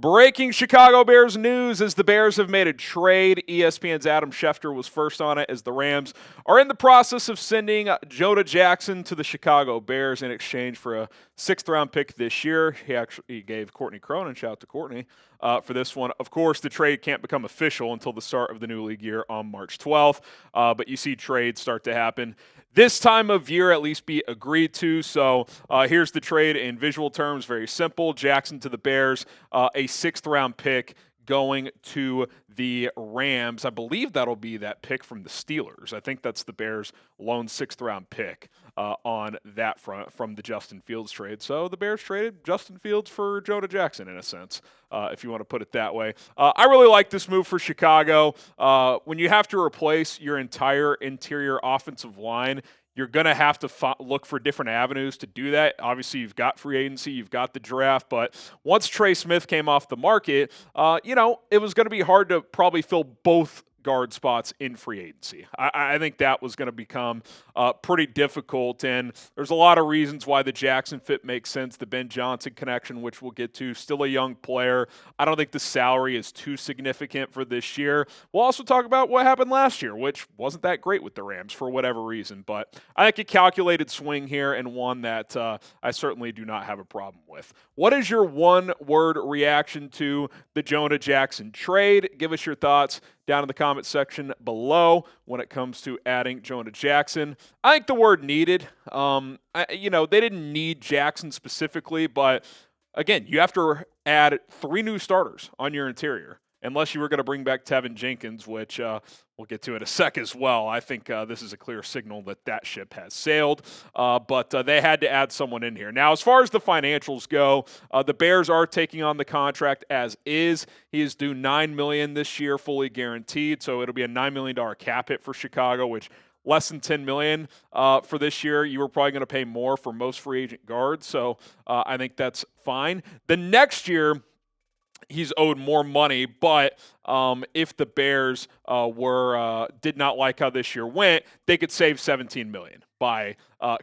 Breaking Chicago Bears news as the Bears have made a trade. ESPN's Adam Schefter was first on it as the Rams are in the process of sending Jonah Jackson to the Chicago Bears in exchange for a sixth-round pick this year. He gave Courtney Cronin, shout out to Courtney, for this one. Of course, the trade can't become official until the start of the new league year on March 12th, but you see trades start to happen this time of year, at least be agreed to. So here's the trade in visual terms, very simple. Jackson to the Bears, a sixth-round pick going to the Rams. I believe that'll be that pick from the Steelers. I think that's the Bears' lone sixth-round pick on that front from the Justin Fields trade. So the Bears traded Justin Fields for Jonah Jackson, in a sense, if you want to put it that way. I really like this move for Chicago. When you have to replace your entire interior offensive line, you're going to have to look for different avenues to do that. Obviously, you've got free agency, you've got the draft, but once Trey Smith came off the market, it was going to be hard to probably fill both guard spots in free agency. I think that was going to become pretty difficult, and there's a lot of reasons why the Jackson fit makes sense. The Ben Johnson connection, which we'll get to, still a young player. I don't think the salary is too significant for this year. We'll also talk about what happened last year, which wasn't that great with the Rams for whatever reason, but I think a calculated swing here and one that I certainly do not have a problem with. What is your one-word reaction to the Jonah Jackson trade? Give us your thoughts down in the comment section below when it comes to adding Jonah Jackson. I think the word needed. They didn't need Jackson specifically, but again, you have to add 3 new starters on your interior, unless you were going to bring back Tevin Jenkins, which we'll get to in a sec as well. I think this is a clear signal that ship has sailed, but they had to add someone in here. Now, as far as the financials go, the Bears are taking on the contract as is. He is due $9 million this year, fully guaranteed, so it'll be a $9 million cap hit for Chicago, which less than $10 million for this year. You were probably going to pay more for most free agent guards, so I think that's fine. The next year, he's owed more money, but if the Bears did not like how this year went, they could save $17 million by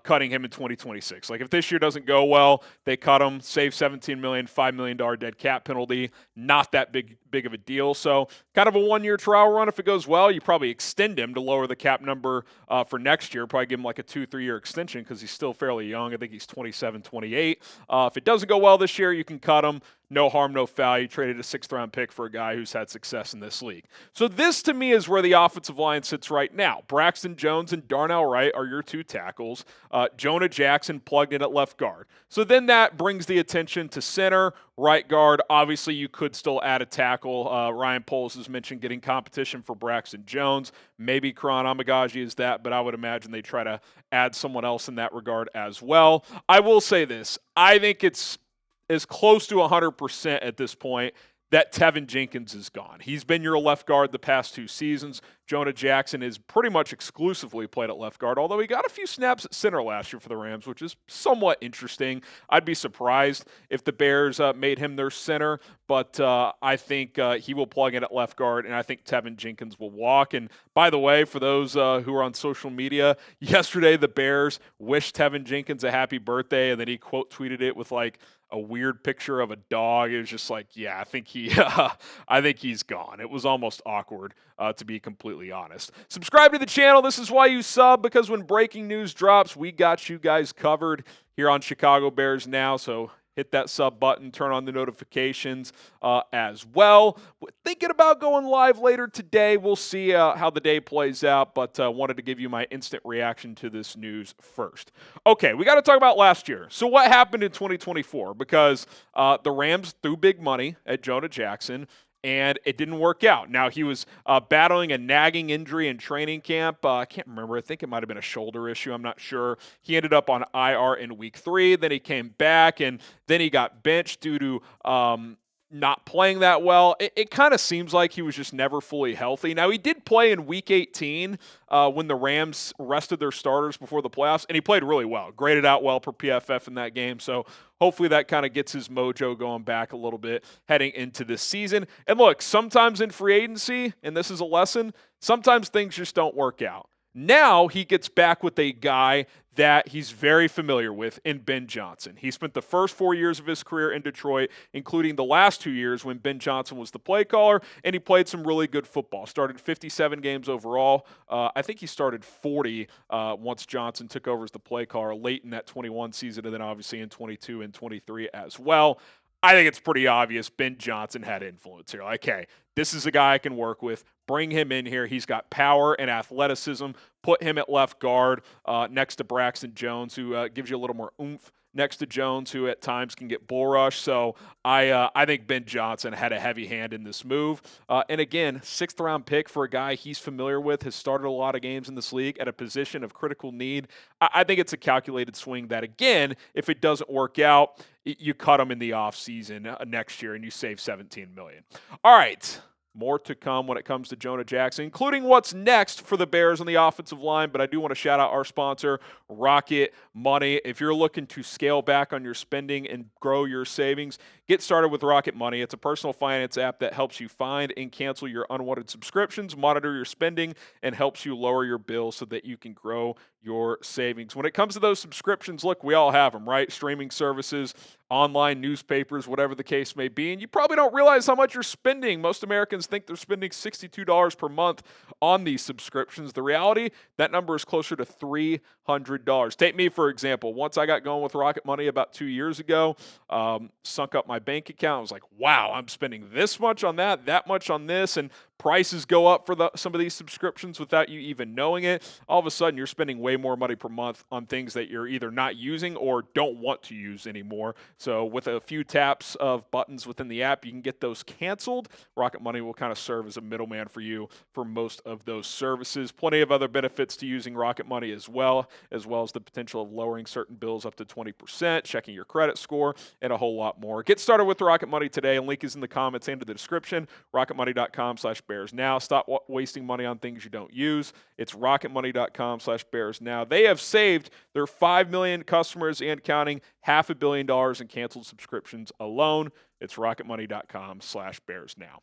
cutting him in 2026. Like, if this year doesn't go well, they cut him, save $17 million, $5 million dead cap penalty. Not that big of a deal. So kind of a one-year trial run. If it goes well, you probably extend him to lower the cap number for next year. Probably give him like a 2-3 year extension because he's still fairly young. I think he's 27, 28. If it doesn't go well this year, you can cut him. No harm, no foul. You traded a sixth-round pick for a guy who's had success in this league. So this, to me, is where the offensive line sits right now. Braxton Jones and Darnell Wright are your 2 tackles. Jonah Jackson plugged in at left guard. So then that brings the attention to center, right guard. Obviously, you could still add a tackle. Ryan Poles has mentioned getting competition for Braxton Jones. Maybe Karan Amagaji is that, but I would imagine they try to add someone else in that regard as well. I will say this. I think it's is close to 100% at this point that Tevin Jenkins is gone. He's been your left guard the past 2 seasons. Jonah Jackson is pretty much exclusively played at left guard, although he got a few snaps at center last year for the Rams, which is somewhat interesting. I'd be surprised if the Bears made him their center, but I think he will plug in at left guard, and I think Tevin Jenkins will walk. And by the way, for those who are on social media, yesterday the Bears wished Tevin Jenkins a happy birthday, and then he quote tweeted it with like a weird picture of a dog. It was just like, yeah, I think he's gone. It was almost awkward, to be completely honest. Subscribe to the channel. This is why you sub, because when breaking news drops, we got you guys covered here on Chicago Bears Now. So hit that sub button, turn on the notifications as well. Thinking about going live later today. We'll see how the day plays out, but wanted to give you my instant reaction to this news first. Okay, we got to talk about last year. So what happened in 2024? Because the Rams threw big money at Jonah Jackson, and it didn't work out. Now, he was battling a nagging injury in training camp. I can't remember. I think it might have been a shoulder issue. I'm not sure. He ended up on IR in week 3. Then he came back, and then he got benched due to not playing that well. It kind of seems like he was just never fully healthy. Now, he did play in week 18 when the Rams rested their starters before the playoffs, and he played really well. Graded out well per PFF in that game, so hopefully that kind of gets his mojo going back a little bit heading into this season. And look, sometimes in free agency, and this is a lesson, sometimes things just don't work out. Now he gets back with a guy that he's very familiar with in Ben Johnson. He spent the first 4 years of his career in Detroit, including the last 2 years when Ben Johnson was the play caller, and he played some really good football. Started 57 games overall. I think he started 40 once Johnson took over as the play caller late in that 21 season, and then obviously in 22 and 23 as well. I think it's pretty obvious Ben Johnson had influence here. Like, hey, this is a guy I can work with. Bring him in here. He's got power and athleticism. Put him at left guard next to Braxton Jones, who gives you a little more oomph next to Jones, who at times can get bull rush. So I think Ben Johnson had a heavy hand in this move. And again, 6th-round pick for a guy he's familiar with, has started a lot of games in this league at a position of critical need. I think it's a calculated swing that, again, if it doesn't work out, you cut him in the offseason next year and you save $17 million. All right. More to come when it comes to Jonah Jackson, including what's next for the Bears on the offensive line. But I do want to shout out our sponsor, Rocket Money. If you're looking to scale back on your spending and grow your savings, get started with Rocket Money. It's a personal finance app that helps you find and cancel your unwanted subscriptions, monitor your spending, and helps you lower your bills so that you can grow your savings. When it comes to those subscriptions, look, we all have them, right? Streaming services, online newspapers, whatever the case may be. And you probably don't realize how much you're spending. Most Americans think they're spending $62 per month on these subscriptions. The reality, that number is closer to $300. Take me, for example. Once I got going with Rocket Money about 2 years ago, sunk up my bank account. I was like, wow, I'm spending this much on that much on this, and prices go up for some of these subscriptions without you even knowing it. All of a sudden, you're spending way more money per month on things that you're either not using or don't want to use anymore. So with a few taps of buttons within the app, you can get those canceled. Rocket Money will kind of serve as a middleman for you for most of those services. Plenty of other benefits to using Rocket Money as well as the potential of lowering certain bills up to 20%, checking your credit score, and a whole lot more. Get started with Rocket Money today. A link is in the comments and in the description. RocketMoney.com/Bears now. Stop wasting money on things you don't use. It's RocketMoney.com/Bears now. They have saved their 5 million customers and counting $500 million in canceled subscriptions alone. It's RocketMoney.com/Bears now.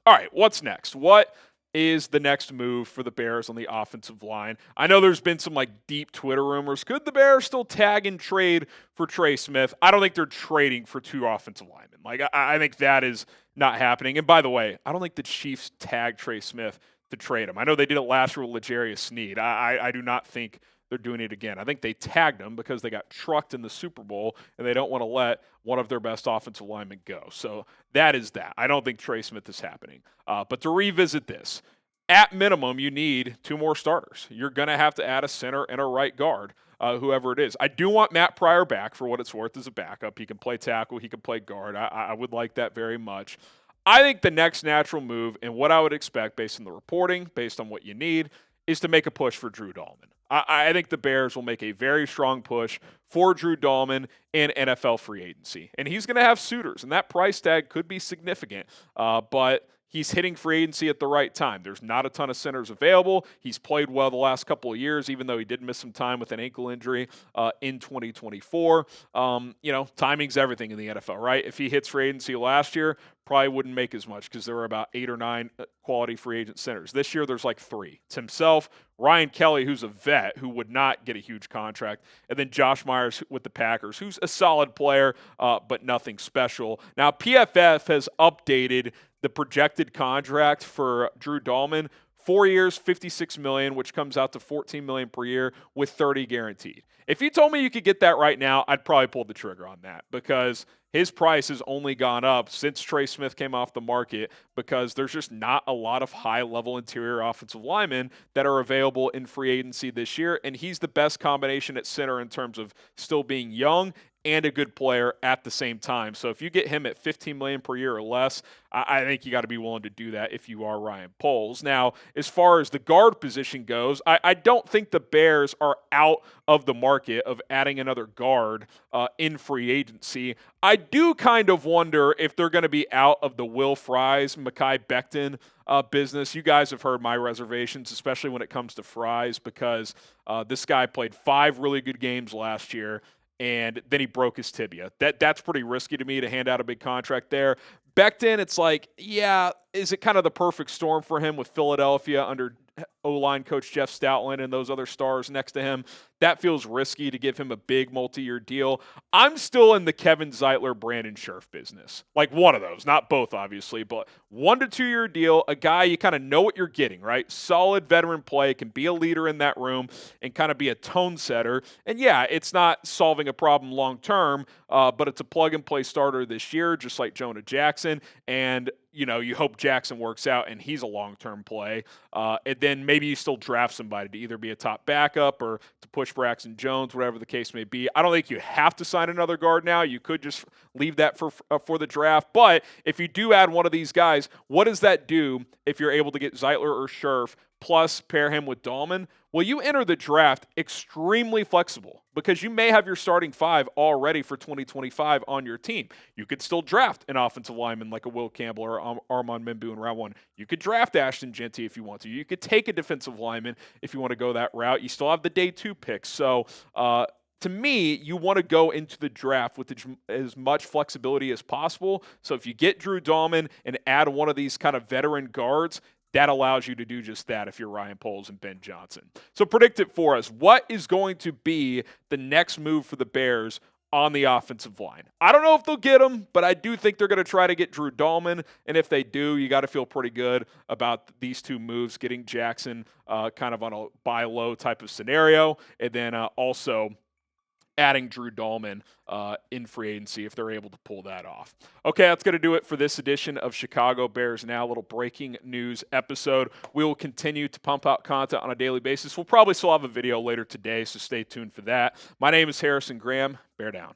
All right, what's next? What is the next move for the Bears on the offensive line? I know there's been some deep Twitter rumors. Could the Bears still tag and trade for Trey Smith? I don't think they're trading for 2 offensive linemen. I think that is not happening. And by the way, I don't think the Chiefs tagged Trey Smith to trade him. I know they did it last year with L'Jarius Sneed. I do not think they're doing it again. I think they tagged him because they got trucked in the Super Bowl, and they don't want to let one of their best offensive linemen go. So that is that. I don't think Trey Smith is happening. But to revisit this, at minimum, you need 2 more starters. You're going to have to add a center and a right guard, whoever it is. I do want Matt Pryor back for what it's worth as a backup. He can play tackle. He can play guard. I would like that very much. I think the next natural move, and what I would expect based on the reporting, based on what you need, is to make a push for Drew Dahlman. I think the Bears will make a very strong push for Drew Dahlman in NFL free agency. And he's going to have suitors, and that price tag could be significant. But he's hitting free agency at the right time. There's not a ton of centers available. He's played well the last couple of years, even though he did miss some time with an ankle injury in 2024. Timing's everything in the NFL, right? If he hits free agency last year, probably wouldn't make as much because there were about 8 or 9 quality free agent centers. This year, there's 3. It's himself, Ryan Kelly, who's a vet, who would not get a huge contract, and then Josh Myers with the Packers, who's a solid player, but nothing special. Now, PFF has updated the projected contract for Drew Dahlman, 4 years, $56 million, which comes out to $14 million per year with $30 guaranteed. If you told me you could get that right now, I'd probably pull the trigger on that because his price has only gone up since Trey Smith came off the market because there's just not a lot of high-level interior offensive linemen that are available in free agency this year, and he's the best combination at center in terms of still being young and a good player at the same time. So if you get him at $15 million per year or less, I think you got to be willing to do that if you are Ryan Poles. Now, as far as the guard position goes, I don't think the Bears are out of the market of adding another guard in free agency. I do kind of wonder if they're going to be out of the Will Fries, Mekhi Becton business. You guys have heard my reservations, especially when it comes to Fries, because this guy played 5 really good games last year, and then he broke his tibia. That's pretty risky to me to hand out a big contract there. Becton, it's is it kind of the perfect storm for him with Philadelphia under O-line coach Jeff Stoutland and those other stars next to him, that feels risky to give him a big multi-year deal. I'm still in the Kevin Zeitler, Brandon Scherf business. Like one of those, not both obviously, but 1 to 2 year deal, a guy you kind of know what you're getting, right? Solid veteran play, can be a leader in that room and kind of be a tone setter. And yeah, it's not solving a problem long term, but it's a plug and play starter this year, just like Jonah Jackson. And you hope Jackson works out and he's a long-term play. And then maybe you still draft somebody to either be a top backup or to push Braxton Jones, whatever the case may be. I don't think you have to sign another guard now. You could just leave that for the draft. But if you do add one of these guys, what does that do if you're able to get Zeitler or Scherf plus pair him with Dahlman? Well, you enter the draft extremely flexible because you may have your starting 5 already for 2025 on your team. You could still draft an offensive lineman like a Will Campbell or Armand Membu in round 1. You could draft Ashton Genty if you want to. You could take a defensive lineman if you want to go that route. You still have the day 2 picks. So, to me, you want to go into the draft with as much flexibility as possible. So if you get Drew Dahlman and add one of these kind of veteran guards, that allows you to do just that if you're Ryan Poles and Ben Johnson. So predict it for us. What is going to be the next move for the Bears on the offensive line? I don't know if they'll get him, but I do think they're going to try to get Drew Dahlman. And if they do, you got to feel pretty good about these 2 moves, getting Jackson kind of on a buy low type of scenario, and then also adding Drew Dahlman in free agency if they're able to pull that off. Okay, that's going to do it for this edition of Chicago Bears Now, a little breaking news episode. We will continue to pump out content on a daily basis. We'll probably still have a video later today, so stay tuned for that. My name is Harrison Graham. Bear down.